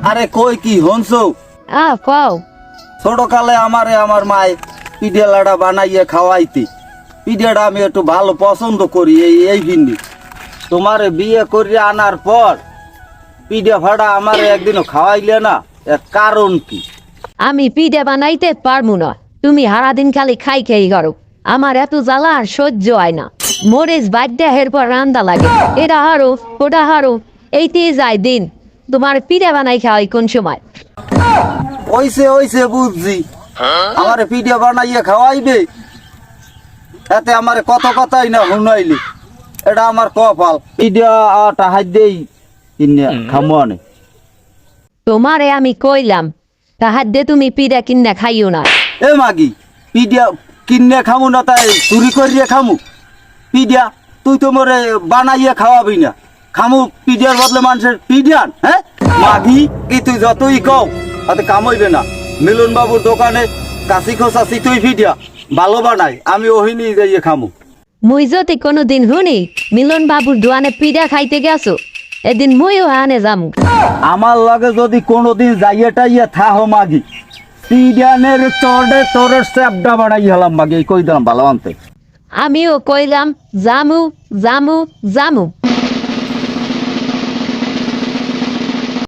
আরে কই কি হনছো? কও। ছোট কালে আমারে আমার মায় পিঠে লাড়া বানাইয়ে খাওয়াইতে। পিঠেটা আমি একটু ভালো পছন্দ করি এই ভিন্ডি। তোমারে বিয়ে করিয়ে আনার পর পিঠে ফাড়া আমারে একদিনও খাওয়াইলে না, এর কারণ কি? আমি পিঠে বানাইতে পারবো না, তুমি সারাদিন খালি খাই খাই করো। আমার এত জ্বালা আর সহ্য হয় না। মরিচ বাদ্যা এরপর রান্দা লাগে, এটা হারো ওটা হারো, এইতে যায় দিন। তোমার পিঠে বানাই খাওয়াই কোন সময়? ওইসে বুঝছি, আমারে পিঠে বানাইয়ে খাওয়াইবে, এতে আমারে কত কথাই না শুনাইলি। এটা আমার কপাল। পিঠে আটা হাত দেই কিনে খামো অনেক। তোমারে আমি কইলাম তাহার দে তুমি পিঠা কিনে খাইও না। এ মাগি, পিডিয়া কিনে খামু না তাই চুরি করিয়ে খামু? পিডিয়া তুই তো মোরে বানাইয়ে খাওয়াবি না, খামু পিডিয়ার বদলে মানুষের পিডিয়ান? হ্যাঁ মাগি, কি তুই যতই কও তাতে কামইবে না। মিলন বাবুর দোকানে কাশি খোসা তুই পিডিয়া ভালো বানাই, আমি ওহিনী যাইয়ে খামু। মুই যদি কোনোদিন শুনি মিলন বাবুর দোয়ানে পিঠা খাইতে গেছো, এদিন মুইও আনে যামু। আমার লগে যদি কোনোদিন যাইয়ে টাইয়ে থাহো মাগি, পিডিয়ানের চড়ে তোর স্যাপডা বানাই হলাম মাগি, কই দিলাম ভালো আনতে। আমিও কইলাম জামু জামু জামু।